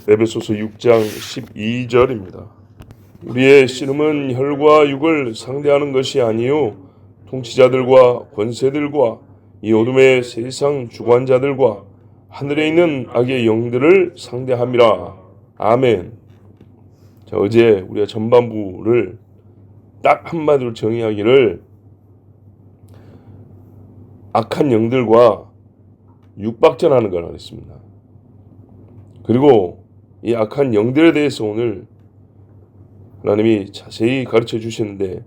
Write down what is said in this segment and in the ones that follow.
에베소서 6장 12절입니다. 우리의 씨름은 혈과 육을 상대하는 것이 아니요 통치자들과 권세들과 이 어둠의 세상 주관자들과 하늘에 있는 악의 영들을 상대함이라. 아멘. 자, 어제 우리가 전반부를 딱 한마디로 정의하기를 악한 영들과 육박전하는 걸 하겠습니다. 그리고 이 악한 영들에 대해서 오늘 하나님이 자세히 가르쳐 주시는데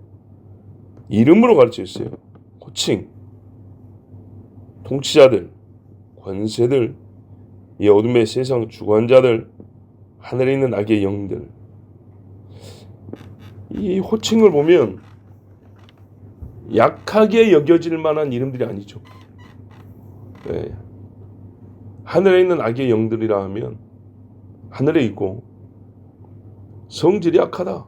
이름으로 가르쳐 주세요. 호칭, 통치자들, 권세들, 이 어둠의 세상 주관자들, 하늘에 있는 악의 영들. 이 호칭을 보면 약하게 여겨질 만한 이름들이 아니죠. 네. 하늘에 있는 악의 영들이라 하면 하늘에 있고 성질이 약하다.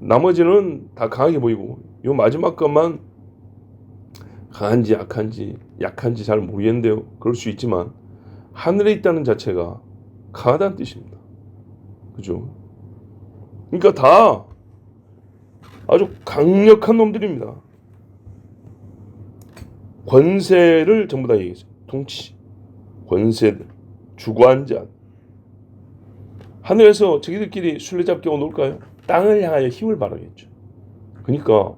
나머지는 다 강하게 보이고 요 마지막 것만 강한지 약한지 잘 모르겠는데요. 그럴 수 있지만 하늘에 있다는 자체가 강하다는 뜻입니다. 그죠? 그러니까 다 아주 강력한 놈들입니다. 권세를 전부 다 얘기했어요. 통치, 권세들, 주관자. 하늘에서 자기들끼리 술래잡기하고 놀까요? 땅을 향하여 힘을 발휘하겠죠. 그러니까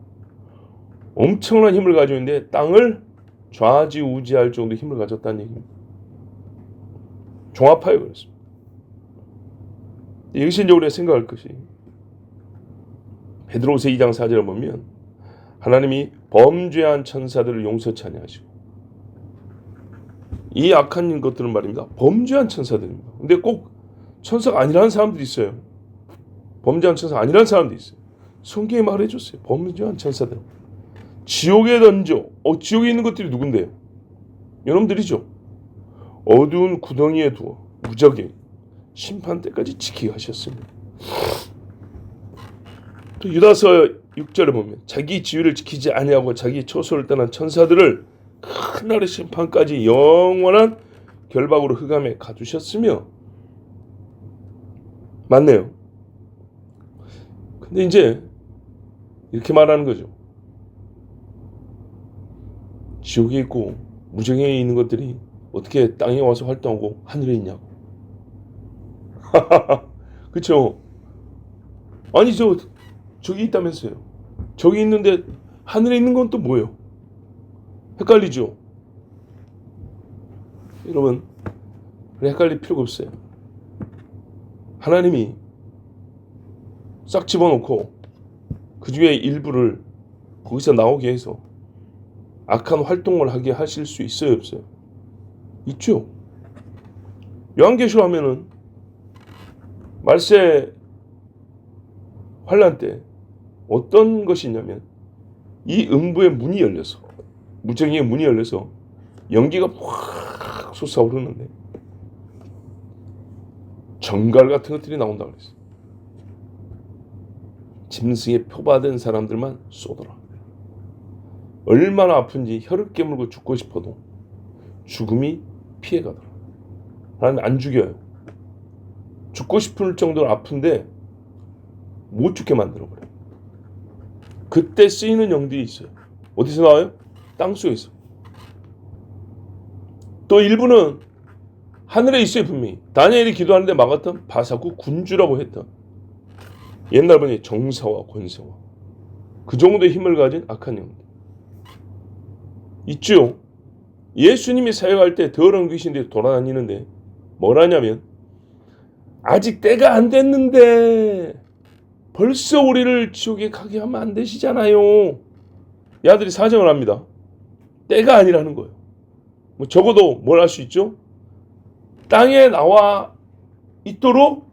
엄청난 힘을 가지고 있는데 땅을 좌지우지할 정도 힘을 가졌다는 얘기입니다. 종합하여 그렇습니다. 여기서 이제 우리가 생각할 것이 베드로후서 2장 4절을 보면 하나님이 범죄한 천사들을 용서치 아니하시고 이 악한 것들은 말입니다. 범죄한 천사들입니다. 근데 꼭 천사가 아니라는 사람들이 있어요. 범죄한 천사가 아니라는 사람들이 있어요. 성경이 말해줬어요. 범죄한 천사들. 지옥에 던져. 지옥에 있는 것들이 누군데요? 여러분들이죠. 어두운 구덩이에 두어 무적에 심판 때까지 지키게 하셨습니다. 또 유다서 6절에 보면 자기 지위를 지키지 아니하고 자기 처소를 떠난 천사들을 큰 날의 심판까지 영원한 결박으로 흑암에 가두셨으며 맞네요. 근데 이제 이렇게 말하는 거죠. 지옥에 있고 무정에 있는 것들이 어떻게 땅에 와서 활동하고 하늘에 있냐고. 그렇죠? 아니 저기 있다면서요. 저기 있는데 하늘에 있는 건 또 뭐예요? 헷갈리죠? 여러분, 헷갈릴 필요가 없어요. 하나님이 싹 집어넣고 그 중에 일부를 거기서 나오게 해서 악한 활동을 하게 하실 수 있어요, 없어요? 있죠. 요한계시록 하면은 말세 환란 때 어떤 것이 있냐면 이 음부의 문이 열려서 무정의 문이 열려서 연기가 확 솟아오르는데 정갈 같은 것들이 나온다고 그랬어요. 짐승에 표받은 사람들만 쏘더라. 얼마나 아픈지 혀를 깨물고 죽고 싶어도 죽음이 피해가더라. 하나님 안 죽여요. 죽고 싶을 정도로 아픈데 못 죽게 만들어버려요. 그때 쓰이는 영들이 있어요. 어디서 나와요? 땅속에서. 또 일부는 하늘에 있어요. 분명히. 다니엘이 기도하는데 막았던 바사구 군주라고 했던 옛날 분이 정사와 권세와 그 정도의 힘을 가진 악한 영들 있죠. 예수님이 사역할 때 더러운 귀신들이 돌아다니는데 뭐라냐면 아직 때가 안 됐는데 벌써 우리를 지옥에 가게 하면 안 되시잖아요. 이 아들이 사정을 합니다. 때가 아니라는 거예요. 뭐 적어도 뭘 할 수 있죠? 땅에 나와 있도록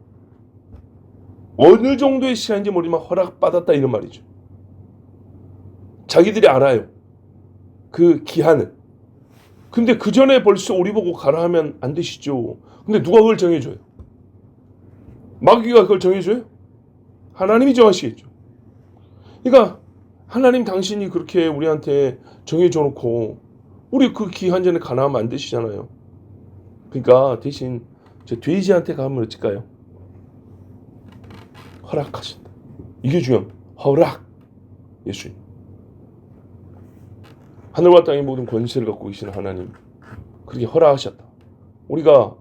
어느 정도의 시간인지 모르지만 허락받았다 이런 말이죠. 자기들이 알아요. 그 기한을. 근데 그 전에 벌써 우리 보고 가라 하면 안 되시죠. 근데 누가 그걸 정해줘요? 마귀가 그걸 정해줘요? 하나님이 정하시겠죠. 그러니까 하나님 당신이 그렇게 우리한테 정해줘 놓고 우리 그 기한 전에 가나 하면 안 되시잖아요. 그러니까 대신 저 돼지한테 가면 어쩔까요? 허락하신다. 이게 중요한 허락. 예수님. 하늘과 땅의 모든 권세를 갖고 계시는 하나님, 그렇게 허락하셨다. 우리가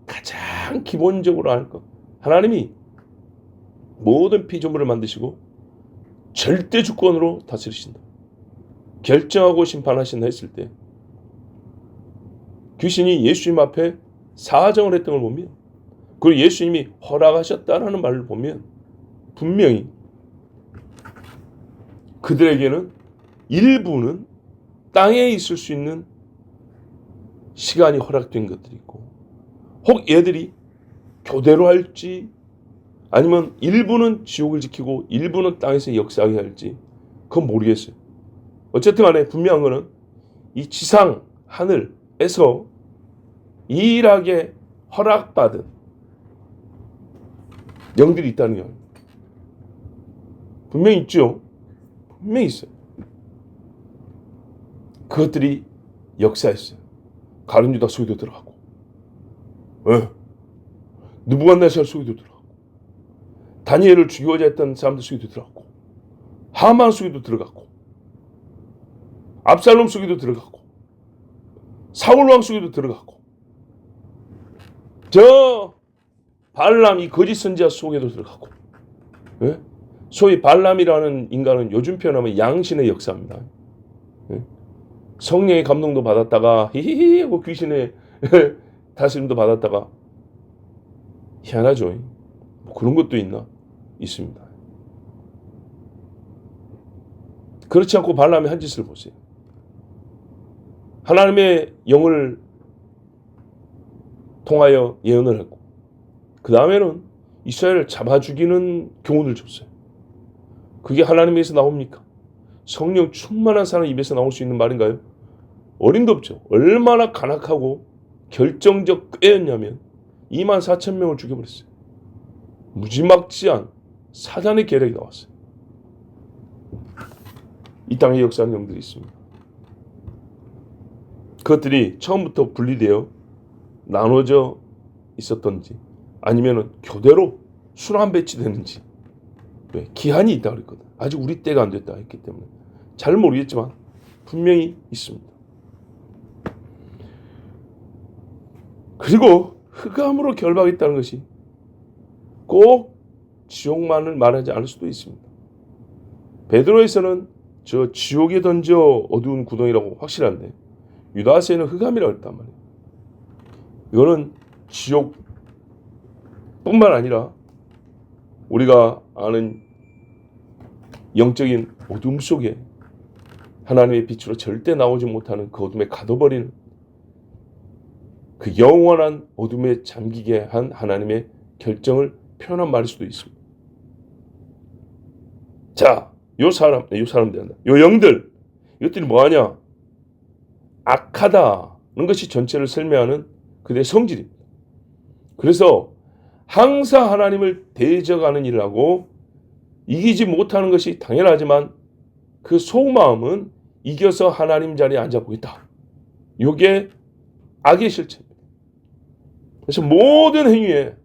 가장 기본적으로 알 것, 하나님이 모든 피조물을 만드시고 절대 주권으로 다스리신다. 결정하고 심판하신다 했을 때 귀신이 예수님 앞에 사정을 했던 걸 보면, 그리고 예수님이 허락하셨다라는 말을 보면 분명히 그들에게는 일부는 땅에 있을 수 있는 시간이 허락된 것들이 있고, 혹 얘들이 교대로 할지 아니면 일부는 지옥을 지키고 일부는 땅에서 역사하게 할지 그건 모르겠어요. 어쨌든 간에 분명한 거는 이 지상 하늘에서 일하게 허락받은 영들이 있다는 게 분명히 있죠. 분명히 있어요. 그것들이 역사했어요. 가룟 유다 속에도 들어가고, 느부갓네살 속에도 들어가고, 다니엘을 죽이고자 했던 사람들 속에도 들어가고, 하만 속에도 들어가고, 압살롬 속에도 들어가고, 사울 왕 속에도 들어가고, 저 발람 이 거짓 선지자 속에도 들어가고, 소위 발람이라는 인간은 요즘 표현하면 양신의 역사입니다. 성령의 감동도 받았다가 히히히 하고 귀신의 다스림도 받았다가, 희한하죠. 뭐 그런 것도 있습니다. 그렇지 않고 발람의 한 짓을 보세요. 하나님의 영을 통하여 예언을 했고, 그 다음에는 이스라엘을 잡아 죽이는 교훈을 줬어요. 그게 하나님에서 나옵니까? 성령 충만한 사람 입에서 나올 수 있는 말인가요? 어림도 없죠. 얼마나 간악하고 결정적 꾀였냐면 24,000명을 죽여버렸어요. 무지막지한 사단의 계략이 나왔어요. 이 땅에 역사하는 영들이 있습니다. 그것들이 처음부터 분리되어 나눠져 있었던지 아니면 교대로 순환 배치되는지, 기한이 있다고 그랬거든. 아직 우리 때가 안 됐다 했기 때문에 잘 모르겠지만 분명히 있습니다. 그리고 흑암으로 결박했다는 것이 꼭 지옥만을 말하지 않을 수도 있습니다. 베드로에서는 저 지옥에 던져 어두운 구덩이라고 확실한데, 유다서에는 흑암이라고 했단 말이에요. 이거는 지옥뿐만 아니라 우리가 아는 영적인 어둠 속에 하나님의 빛으로 절대 나오지 못하는 그 어둠에 가둬버리는, 그 영원한 어둠에 잠기게 한 하나님의 결정을 표현한 말일 수도 있습니다. 자, 요 영들, 이것들이 뭐하냐? 악하다는 것이 전체를 설명하는 그들의 성질입니다. 그래서 항상 하나님을 대적하는 일을 하고 이기지 못하는 것이 당연하지만 그 속마음은 이겨서 하나님 자리에 앉아보겠다. 이게 악의 실체입니다. 그래서 모든 행위에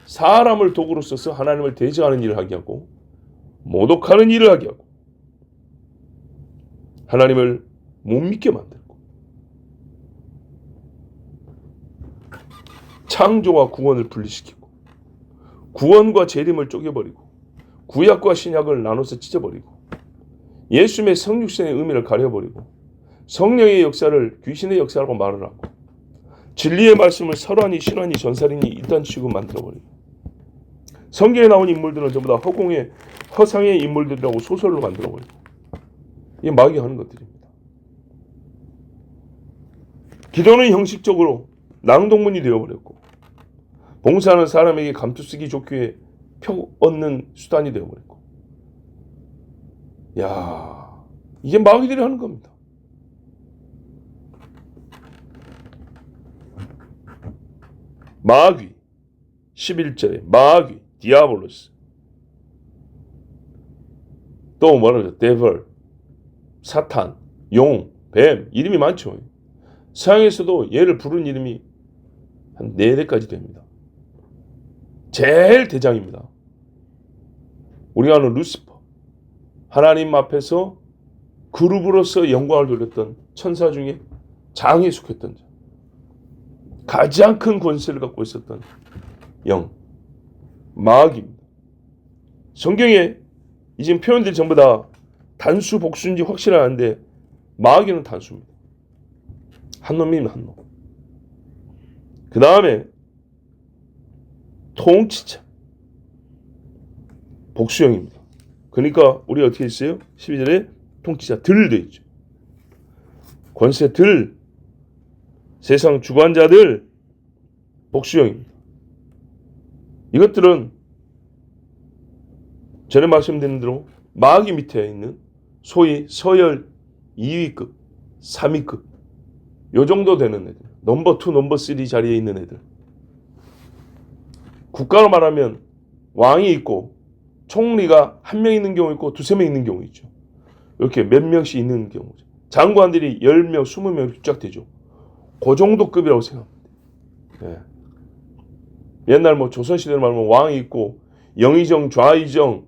사람을 도구로 써서 하나님을 대적하는 일을 하게 하고, 모독하는 일을 하게 하고, 하나님을 못 믿게 만들고, 창조와 구원을 분리시키고, 구원과 재림을 쪼개버리고, 구약과 신약을 나눠서 찢어버리고, 예수님의 성육신의 의미를 가려버리고, 성령의 역사를 귀신의 역사라고 말을 하고, 진리의 말씀을 설화니 신화니 전살이니 이딴 식으로 만들어버리고, 성경에 나온 인물들은 전부 다 허상의 인물들이라고 소설로 만들어버리고, 이게 마귀가 하는 것들입니다. 기도는 형식적으로 낭독문이 되어버렸고, 봉사하는 사람에게 감투 쓰기 좋게 표 얻는 수단이 되어버렸고, 이게 마귀들이 하는 겁니다. 마귀 11절에 마귀 디아볼로스, 또 뭐라 그러죠? 데벌, 사탄, 용, 뱀, 이름이 많죠. 서양에서도 얘를 부른 이름이 한 4대까지 됩니다. 제일 대장입니다. 우리가 아는 루시퍼. 하나님 앞에서 그룹으로서 영광을 돌렸던 천사 중에 장에 속했던 자. 가장 큰 권세를 갖고 있었던 영. 마귀입니다. 성경에 이 지금 표현들이 전부 다 단수 복수인지 확실한데 마귀는 단수입니다. 한 놈이면 한 놈. 그 다음에 통치자. 복수형입니다. 그러니까 우리 어떻게 했어요? 12절에 통치자 들 되어 있죠. 권세 들, 세상 주관자들, 복수형입니다. 이것들은 전에 말씀드린 대로 마귀 밑에 있는 소위 서열 2위급, 3위급 요 정도 되는 애들, 넘버 2, 넘버 3 자리에 있는 애들. 국가로 말하면 왕이 있고 총리가 한 명 있는 경우 있고 두세 명 있는 경우 있죠. 이렇게 몇 명씩 있는 경우죠. 장관들이 10명, 20명 쫙 되죠. 그 정도 급이라고 생각합니다. 네. 옛날 뭐 조선시대로 말하면 왕이 있고 영의정, 좌의정,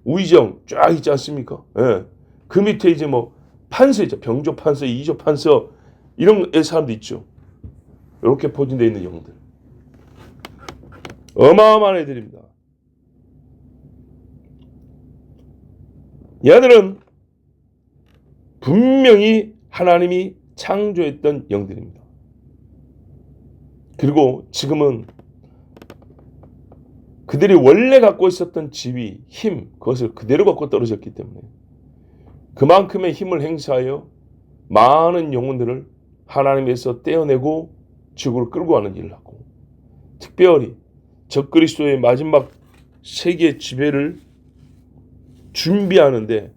우의정 쫙 있지 않습니까? 네. 그 밑에 이제 뭐 판서 있죠. 병조 판서, 이조 판서 이런 사람도 있죠. 이렇게 포진되어 있는 영들. 어마어마한 애들입니다. 얘들은 분명히 하나님이 창조했던 영들입니다. 그리고 지금은 그들이 원래 갖고 있었던 지위, 힘, 그것을 그대로 갖고 떨어졌기 때문에 그만큼의 힘을 행사하여 많은 영혼들을 하나님에서 떼어내고 지구를 끌고 가는 일을 하고, 특별히 적그리스도의 마지막 세계 지배를 준비하는데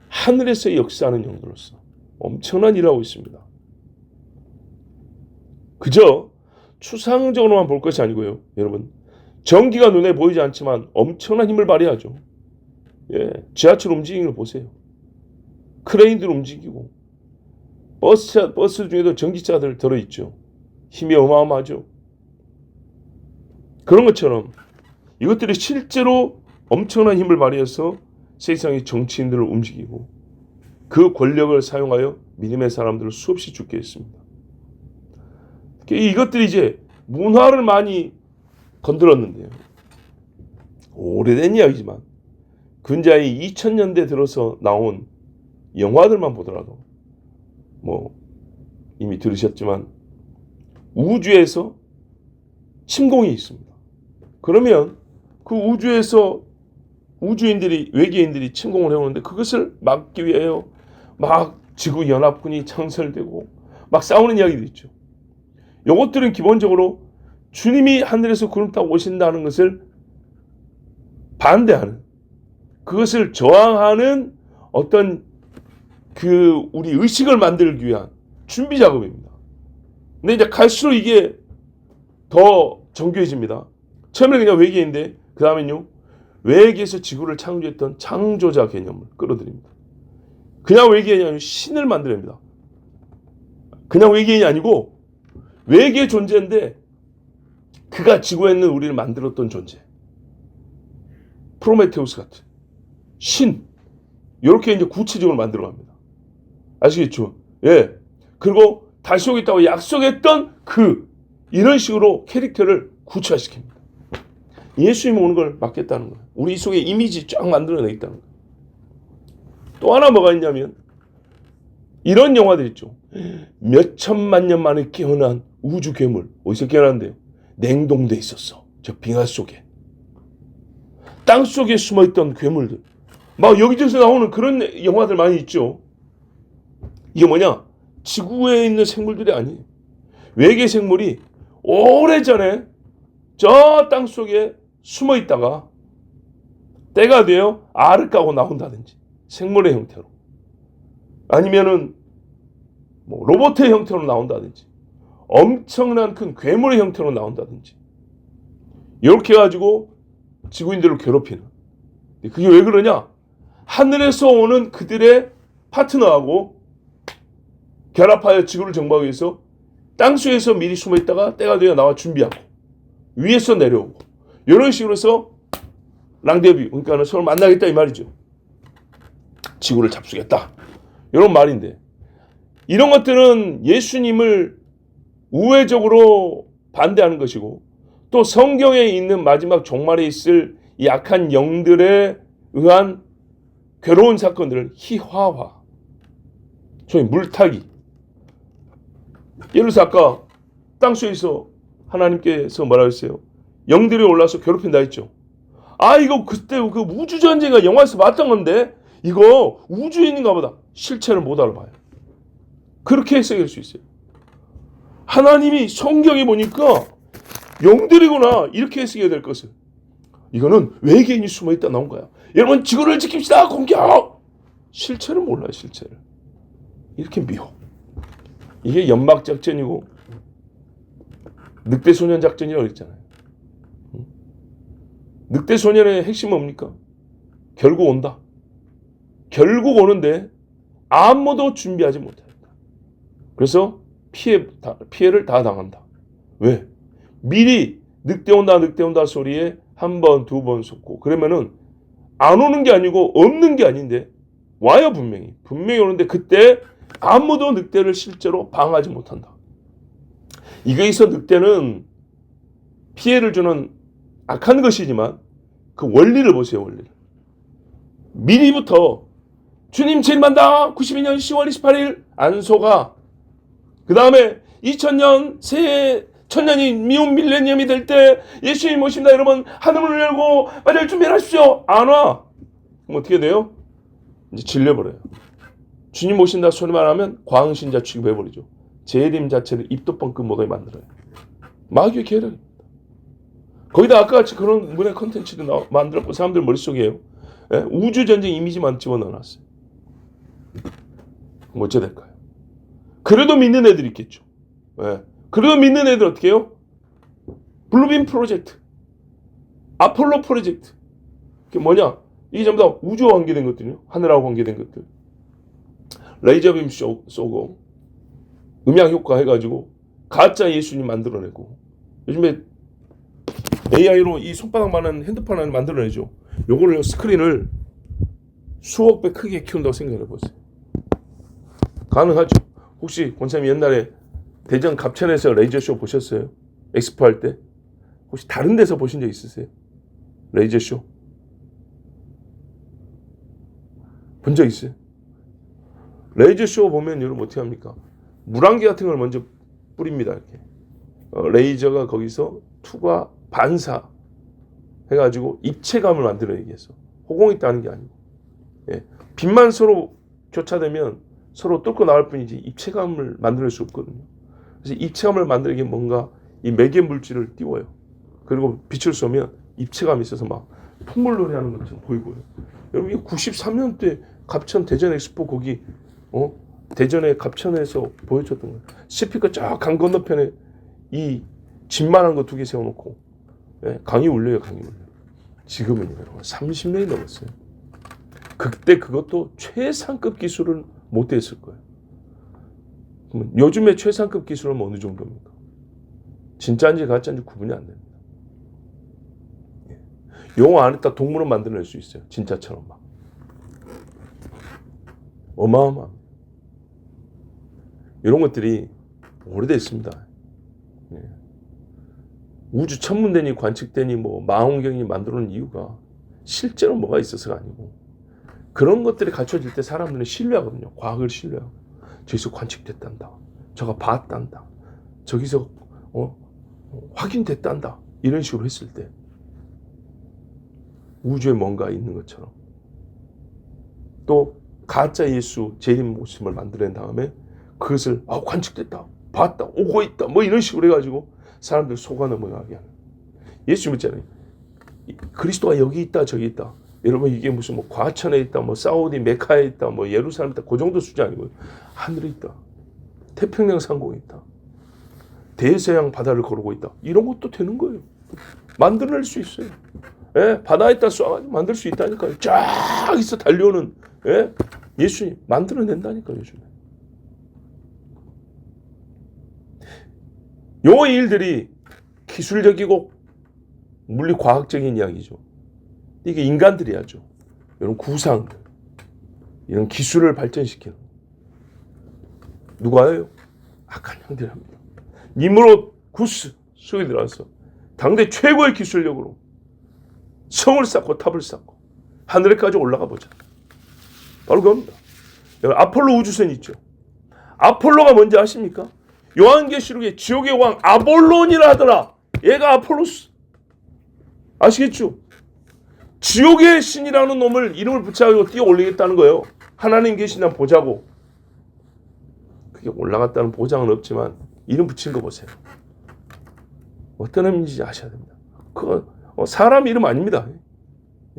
하늘에서 역사하는 영들로서 엄청난 일을 하고 있습니다. 그저 추상적으로만 볼 것이 아니고요. 여러분, 전기가 눈에 보이지 않지만 엄청난 힘을 발휘하죠. 예, 지하철 움직이는 걸 보세요. 크레인들 움직이고 버스 중에도 전기차들 들어있죠. 힘이 어마어마하죠. 그런 것처럼 이것들이 실제로 엄청난 힘을 발휘해서 세상의 정치인들을 움직이고 그 권력을 사용하여 믿음의 사람들을 수없이 죽게 했습니다. 이것들이 이제 문화를 많이 건드렸는데요. 오래된 이야기지만 근자의 2000년대 들어서 나온 영화들만 보더라도 뭐 이미 들으셨지만 우주에서 침공이 있습니다. 그러면 그 우주에서 외계인들이 침공을 해오는데 그것을 막기 위하여 막 지구연합군이 창설되고 막 싸우는 이야기도 있죠. 이것들은 기본적으로 주님이 하늘에서 구름 타고 오신다는 것을 반대하는, 그것을 저항하는 어떤 그 우리 의식을 만들기 위한 준비 작업입니다. 근데 이제 갈수록 이게 더 정교해집니다. 처음에는 그냥 외계인인데 그 다음엔요, 외계에서 지구를 창조했던 창조자 개념을 끌어들입니다. 그냥 외계인이 아니고 신을 만들어냅니다. 그냥 외계인이 아니고 외계 존재인데 그가 지구에 있는 우리를 만들었던 존재. 프로메테우스 같은 신. 이렇게 이제 구체적으로 만들어갑니다. 아시겠죠? 예. 그리고 다시 오겠다고 약속했던 이런 식으로 캐릭터를 구체화시킵니다. 예수님이 오는 걸 막겠다는 거예요. 우리 속에 이미지 쫙 만들어내겠다는 거예요. 또 하나 뭐가 있냐면 이런 영화들 있죠. 몇 천만 년 만에 깨어난 우주 괴물. 어디서 깨어났는데요? 냉동돼 있었어. 저 빙하 속에. 땅 속에 숨어있던 괴물들. 막 여기저기서 나오는 그런 영화들 많이 있죠. 이게 뭐냐? 지구에 있는 생물들이 아니에요. 외계 생물이 오래전에 저 땅 속에 숨어 있다가 때가 되어 알을 까고 나온다든지 생물의 형태로, 아니면은 뭐 로봇의 형태로 나온다든지 엄청난 큰 괴물의 형태로 나온다든지 이렇게 해가지고 지구인들을 괴롭히는. 그게 왜 그러냐? 하늘에서 오는 그들의 파트너하고 결합하여 지구를 정복하기 위해서 땅속에서 미리 숨어 있다가 때가 되어 나와 준비하고 위에서 내려오고 이런 식으로 해서 랑데뷰, 그러니까 서로 만나겠다 이 말이죠. 지구를 잡수겠다 이런 말인데, 이런 것들은 예수님을 우회적으로 반대하는 것이고, 또 성경에 있는 마지막 종말에 있을 이 악한 영들에 의한 괴로운 사건들을 희화화, 소위 물타기. 예를 들어서 아까 땅속에서 하나님께서 뭐라고 했어요? 영들이 올라서 괴롭힌다 했죠. 아, 이거 그때 그 우주전쟁가 영화에서 봤던 건데 이거 우주에 있는가 보다. 실체를 못 알아봐요. 그렇게 해석할 수 있어요. 하나님이 성경에 보니까 영들이구나 이렇게 해석해야 될 것을, 이거는 외계인이 숨어있다 나온 거야. 여러분 지구를 지킵시다 공격. 실체를 몰라요. 실체를. 이렇게 미워. 이게 연막작전이고 늑대소년 작전이라고 그랬잖아요. 늑대소년의 핵심은 뭡니까? 결국 온다. 결국 오는데 아무도 준비하지 못한다. 그래서 피해를 다 당한다. 왜? 미리 늑대 온다 소리에 한 번, 두 번 속고, 그러면은 안 오는 게 아니고 없는 게 아닌데 와요. 분명히 오는데 그때 아무도 늑대를 실제로 방어하지 못한다. 이거에서 늑대는 피해를 주는 악한 것이지만 그 원리를 보세요. 원리를. 미리부터 주님 재림한다 92년 10월 28일 안소가, 그 다음에 2000년 새해 천년이 미운 밀레니엄이 될 때 예수님 오신다 여러분 하늘을 열고 맞을 준비를 하십시오. 안 와. 그럼 어떻게 돼요? 이제 질려버려요. 주님 오신다 소리만 하면 광신자 취급해버리죠. 재림 자체를 입도 뻥끗 못하게 만들어요. 마귀의 계략입니다. 거기다 아까 같이 그런 문화 컨텐츠도 만들었고 사람들 머릿속에요. 예? 우주전쟁 이미지만 집어넣어놨어요. 그럼 어째 될까요? 그래도 믿는 애들이 있겠죠. 예. 그래도 믿는 애들 어떻게 해요? 블루빔 프로젝트, 아폴로 프로젝트. 그게 뭐냐? 이게 전부 다 우주와 관계된 것들이요. 하늘하고 관계된 것들. 레이저빔 쏘고 음향 효과 해가지고 가짜 예수님 만들어내고, 요즘에 AI로 이 손바닥만한 핸드폰 하나 만들어내죠. 요거를 스크린을 수억 배 크게 키운다고 생각해보세요. 가능하죠. 혹시 권사님 옛날에 대전 갑천에서 레이저쇼 보셨어요? 엑스포 할 때? 혹시 다른 데서 보신 적 있으세요? 레이저쇼? 본 적 있어요? 레이저쇼 보면 여러분 어떻게 합니까? 물안개 같은 걸 먼저 뿌립니다. 이렇게. 레이저가 거기서 투과 반사 해가지고 입체감을 만들어내기 위해서. 호공이 있다는 게 아니고. 예. 빛만 서로 교차되면 서로 뚫고 나갈 뿐이지 입체감을 만들 수 없거든요. 그래서 입체감을 만들기 위해 뭔가 이 매개 물질을 띄워요. 그리고 빛을 쏘면 입체감이 있어서 막 풍물놀이 하는 것처럼 보이고요. 여러분 이거 93년 때 갑천 대전 엑스포 거기 대전의 갑천에서 보여줬던 거예요. 스피커 쫙 강 건너편에 이 집만한 거 2개 세워놓고, 예, 강이 울려요. 강이 울려요. 지금은요 30년이 넘었어요. 그때 그것도 최상급 기술은 못 됐을 거예요. 그러면 요즘의 최상급 기술은 어느 정도입니까? 진짜인지 가짜인지 구분이 안 됩니다. 용 안에다 동물원 만들어낼 수 있어요. 진짜처럼 막. 어마어마합니다. 이런 것들이 오래됐습니다. 우주 천문대니 관측대니 뭐 망원경이 만들어놓은 이유가 실제로 뭐가 있어서가 아니고, 그런 것들이 갖춰질 때 사람들은 신뢰하거든요. 과학을 신뢰하고. 저기서 관측됐단다. 저가 봤단다. 저기서 확인됐단다. 이런 식으로 했을 때 우주에 뭔가 있는 것처럼, 또 가짜 예수 재림 모습을 만들어낸 다음에 그것을 관측됐다. 봤다. 오고 있다. 뭐 이런 식으로 해가지고 사람들 속아 넘어가게 하는. 예수님 있잖아요. 그리스도가 여기 있다 저기 있다. 여러분 이게 무슨 뭐 과천에 있다, 뭐 사우디 메카에 있다, 뭐 예루살렘에 있다, 그 정도 수준이 아니고 하늘에 있다, 태평양 상공에 있다, 대서양 바다를 거르고 있다. 이런 것도 되는 거예요. 만들어낼 수 있어요. 예? 바다에 있다 쏴가지고 만들 수 있다니까요. 쫙 있어 달려오는, 예? 예수님 만들어낸다니까요. 요즘에 요 일들이 기술적이고 물리과학적인 이야기죠. 이게 인간들이 하죠. 이런 구상들, 이런 기술을 발전시키는 누가 해요? 악한 형들이 합니다. 니므롯 구스 속에 들어가서 당대 최고의 기술력으로 성을 쌓고 탑을 쌓고 하늘에까지 올라가 보자. 바로 그겁니다. 아폴로 우주선 있죠. 아폴로가 뭔지 아십니까? 요한계시록에 지옥의 왕 아볼론이라 하더라. 얘가 아폴로스. 아시겠죠? 지옥의 신이라는 놈을 이름을 붙여가지고 띄워 올리겠다는 거예요. 하나님 계시나 보자고. 그게 올라갔다는 보장은 없지만 이름 붙인 거 보세요. 어떤 의미인지 아셔야 됩니다. 그거 사람 이름 아닙니다.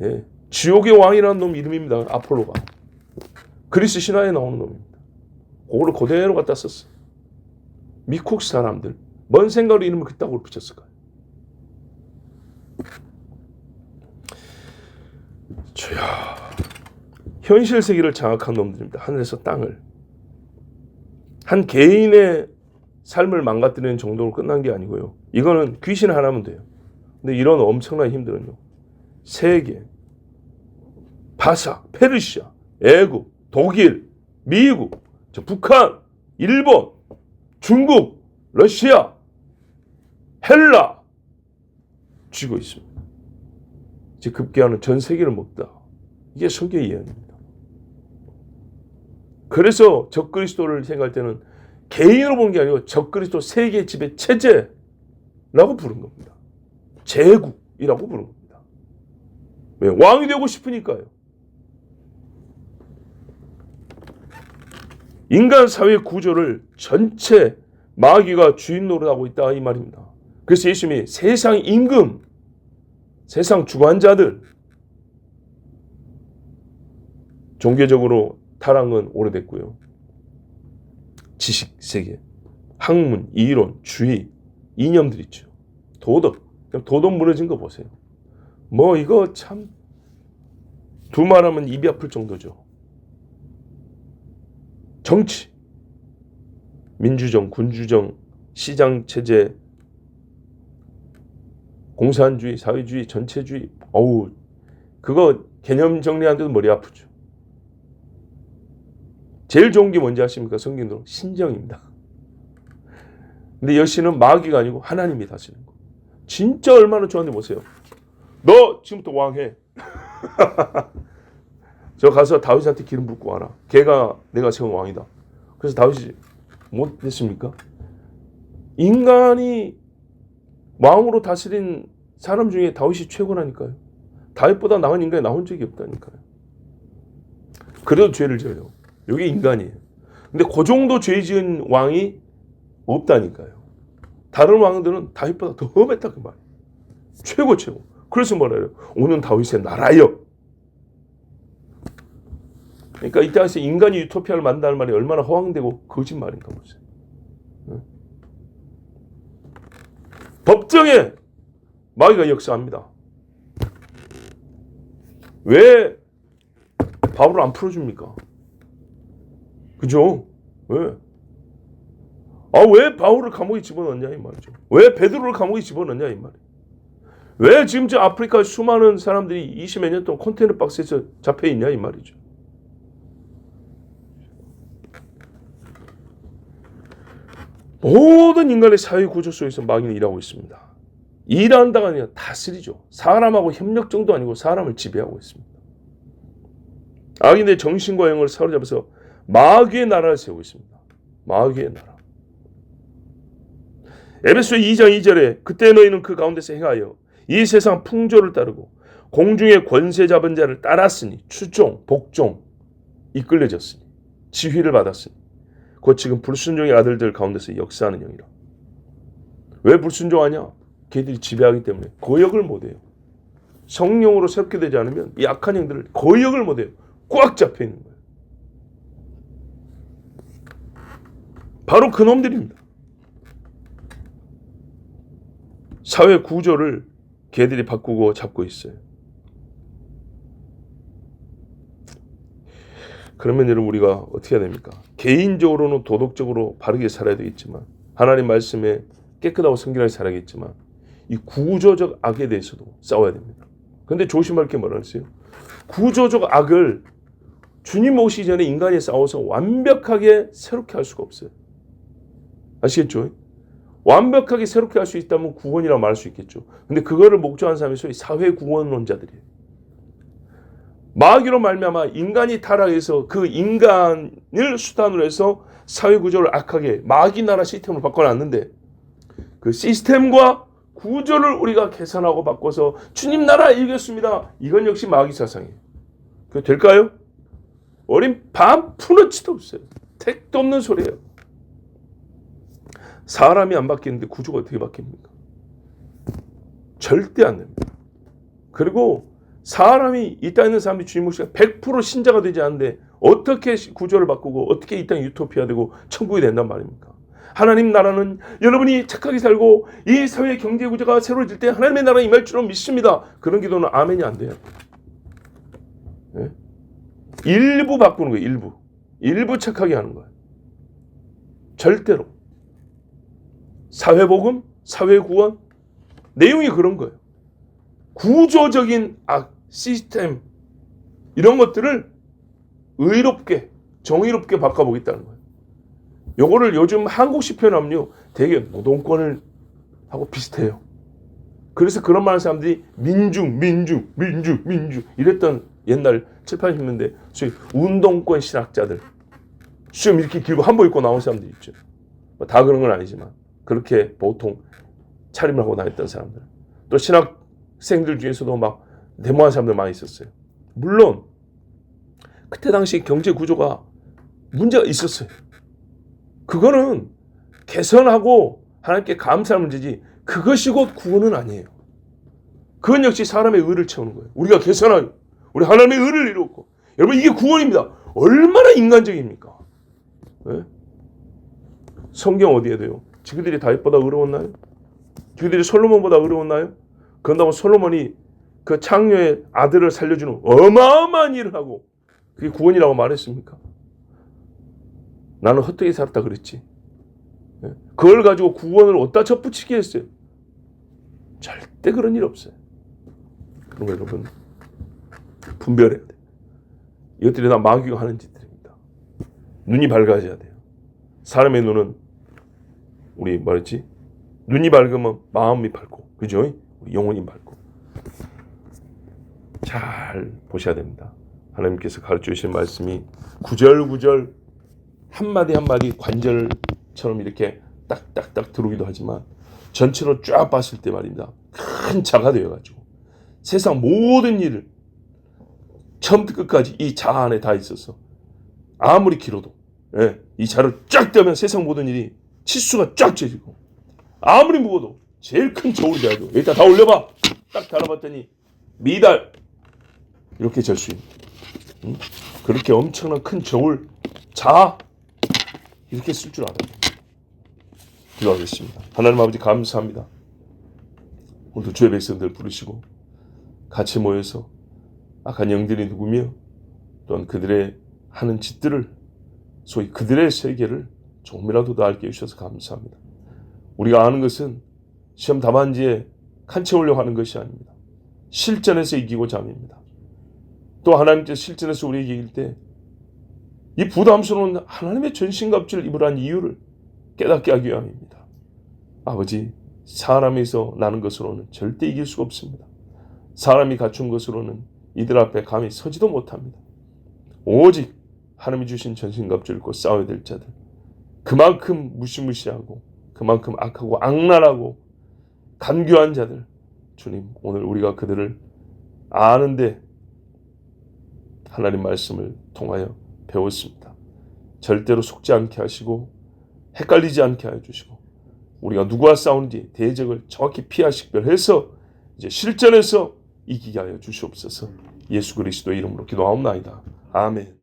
예. 지옥의 왕이라는 놈 이름입니다. 아폴로가. 그리스 신화에 나오는 놈입니다. 그거를 그대로 갖다 썼어요. 미국 사람들 뭔 생각으로 이름을 그따구로 붙였을까요? 주여, 현실 세계를 장악한 놈들입니다. 하늘에서 땅을. 한 개인의 삶을 망가뜨리는 정도로 끝난 게 아니고요. 이거는 귀신 하나면 돼요. 근데 이런 엄청난 힘들은요. 세계, 바사, 페르시아, 애국, 독일, 미국, 북한, 일본, 중국, 러시아, 헬라 쥐고 있습니다. 이제 급기야는 전 세계를 먹다. 이게 설교의 예언입니다. 그래서 적그리스도를 생각할 때는 개인으로 보는 게 아니고 적그리스도 세계 지배 체제라고 부른 겁니다. 제국이라고 부른 겁니다. 왜? 왕이 되고 싶으니까요. 인간 사회 구조를 전체 마귀가 주인 노릇하고 있다 이 말입니다. 그래서 예수님이 세상 임금, 세상 주관자들, 종교적으로 타락은 오래됐고요. 지식 세계, 학문, 이론, 주의, 이념들 있죠. 도덕, 도덕 무너진 거 보세요. 뭐 이거 참 두 말하면 입이 아플 정도죠. 정치, 민주정, 군주정, 시장체제, 공산주의, 사회주의, 전체주의. 어우, 그거 개념 정리하는데도 머리 아프죠. 제일 좋은 게 뭔지 아십니까? 성경으로 신정입니다. 근데 여신은 마귀가 아니고 하나님이 다스리는 거. 진짜 얼마나 좋았는지 보세요. 너 지금부터 왕해. 저 가서 다윗한테 기름 붓고 와라. 걔가 내가 세운 왕이다. 그래서 다윗이 못 됐습니까? 인간이 왕으로 다스린 사람 중에 다윗이 최고라니까요. 다윗보다 나은 인간이 나온 적이 없다니까요. 그래도 죄를 지어요. 이게 인간이에요. 근데 그 정도 죄 지은 왕이 없다니까요. 다른 왕들은 다윗보다 더 험했다 그 말이에요. 최고. 그래서 뭐래요? 오는 다윗의 나라여. 그러니까 이 땅에서 인간이 유토피아를 만든다는 말이 얼마나 허황되고 거짓말인가 보세요. 법정에 마귀가 역사합니다. 왜 바울을 안 풀어줍니까? 그죠? 왜? 왜 바울을 감옥에 집어넣냐 이 말이죠. 왜 베드로를 감옥에 집어넣냐 이 말이에요. 왜 지금 저 아프리카 수많은 사람들이 20몇 년 동안 컨테이너 박스에서 잡혀 있냐 이 말이죠. 모든 인간의 사회 구조 속에서 마귀는 일하고 있습니다. 일한다가 아니라 다스리죠. 사람하고 협력 정도 아니고 사람을 지배하고 있습니다. 악인의 정신과 영을 사로잡아서 마귀의 나라를 세우고 있습니다. 마귀의 나라. 에베소 2장 2절에 그때 너희는 그 가운데서 행하여 이 세상 풍조를 따르고 공중의 권세 잡은 자를 따랐으니 추종, 복종, 이끌려졌으니 지휘를 받았으니 곧 지금 불순종의 아들들 가운데서 역사하는 영이라. 왜 불순종하냐? 걔들이 지배하기 때문에 거역을 못해요. 성령으로 새롭게 되지 않으면 이 악한 영들을 거역을 못해요. 꽉 잡혀 있는 거예요. 바로 그 놈들입니다. 사회 구조를 걔들이 바꾸고 잡고 있어요. 그러면 여러분 우리가 어떻게 해야 됩니까? 개인적으로는 도덕적으로 바르게 살아야 되겠지만 하나님 말씀에 깨끗하고 성결하게 살아야겠지만 이 구조적 악에 대해서도 싸워야 됩니다. 그런데 조심할 게 뭐라 했어요? 구조적 악을 주님 오시기 전에 인간이 싸워서 완벽하게 새롭게 할 수가 없어요. 아시겠죠? 완벽하게 새롭게 할 수 있다면 구원이라고 말할 수 있겠죠. 근데 그거를 목적한 사람이 소위 사회 구원론자들이에요. 마귀로 말미암아 인간이 타락해서 그 인간을 수단으로 해서 사회 구조를 악하게 마귀 나라 시스템으로 바꿔놨는데 그 시스템과 구조를 우리가 개선하고 바꿔서 주님 나라 이겼습니다. 이건 역시 마귀 사상이에요. 그게 될까요? 어린 반푼어치도 없어요. 택도 없는 소리예요. 사람이 안 바뀌는데 구조가 어떻게 바뀝니까? 절대 안 됩니다. 그리고 사람이 이 땅에 있는 사람이 주님 모시가 100% 신자가 되지 않는데 어떻게 구조를 바꾸고 어떻게 이 땅이 유토피아 되고 천국이 된단 말입니까? 하나님 나라는 여러분이 착하게 살고 이 사회 경제 구조가 새로워질 때 하나님의 나라가 임할 줄로 믿습니다. 그런 기도는 아멘이 안 돼요. 네? 일부 바꾸는 거예요. 일부 착하게 하는 거예요. 절대로. 사회복음, 사회구원 내용이 그런 거예요. 구조적인 악, 시스템 이런 것들을 의롭게 정의롭게 바꿔보겠다는 거예요. 요거를 요즘 한국식 표현하면요 되게 노동권을 하고 비슷해요. 그래서 그런 말 하는 사람들이 민주 이랬던 옛날 7, 80년대 소위 운동권 신학자들 수염 이렇게 길고 한복 입고 나온 사람들 있죠. 다 그런 건 아니지만 그렇게 보통 차림을 하고 다녔던 사람들. 또 신학생들 중에서도 막 데모한 사람들 많이 있었어요. 물론 그때 당시 경제 구조가 문제가 있었어요. 그거는 개선하고 하나님께 감사할 문제지 그것이 곧 구원은 아니에요. 그건 역시 사람의 의를 채우는 거예요. 우리가 개선하고 우리 하나님의 의를 이루었고 여러분 이게 구원입니다. 얼마나 인간적입니까? 네? 성경 어디에 돼요? 지그들이 다윗보다 의로웠나요? 지그들이 솔로몬보다 의로웠나요? 그런다고 솔로몬이 그 창녀의 아들을 살려주는 어마어마한 일을 하고 그게 구원이라고 말했습니까? 나는 헛되게 살았다 그랬지. 그걸 가지고 구원을 어디다 접붙이게 했어요? 절대 그런 일 없어요. 그런 거 여러분 분별해야 돼요. 이것들이 다 마귀가 하는 짓들입니다. 눈이 밝아져야 돼요. 사람의 눈은 우리 말했지? 눈이 밝으면 마음이 밝고 그죠? 우리 영혼이 밝고 잘 보셔야 됩니다. 하나님께서 가르쳐 주신 말씀이 구절구절 한마디 한마디 관절처럼 이렇게 딱딱딱 들어오기도 하지만 전체로 쫙 봤을 때 말입니다. 큰 자가 되어가지고 세상 모든 일을 처음부터 끝까지 이 자 안에 다 있어서 아무리 길어도 이 자를 쫙 떼면 세상 모든 일이 치수가 쫙 째지고 아무리 무거워도 제일 큰 저울이 돼가지고 일단 다 올려봐 딱 달아봤더니 미달 이렇게 잴 수 있는 그렇게 엄청난 큰 저울 자 이렇게 쓸 줄 알아요. 기도하겠습니다. 하나님 아버지 감사합니다. 오늘도 주의 백성들 부르시고 같이 모여서 악한 영들이 누구며 또한 그들의 하는 짓들을 소위 그들의 세계를 조금이라도 더 알게 해주셔서 감사합니다. 우리가 아는 것은 시험 답안지에 칸채우려고 하는 것이 아닙니다. 실전에서 이기고자 함입니다. 또 하나님께서 실전에서 우리에게 이길 때 이 부담스러운 하나님의 전신갑주를 입으라는 이유를 깨닫게 하기 위함입니다. 아버지, 사람에서 나는 것으로는 절대 이길 수가 없습니다. 사람이 갖춘 것으로는 이들 앞에 감히 서지도 못합니다. 오직 하나님이 주신 전신갑주를 입고 싸워야 될 자들, 그만큼 무시무시하고 그만큼 악하고 악랄하고 간교한 자들, 주님 오늘 우리가 그들을 아는데 하나님 말씀을 통하여 배웠습니다. 절대로 속지 않게 하시고 헷갈리지 않게 하여 주시고 우리가 누구와 싸우는지 대적을 정확히 피하식별해서 이제 실전에서 이기게 하여 주시옵소서. 예수 그리스도의 이름으로 기도하옵나이다. 아멘.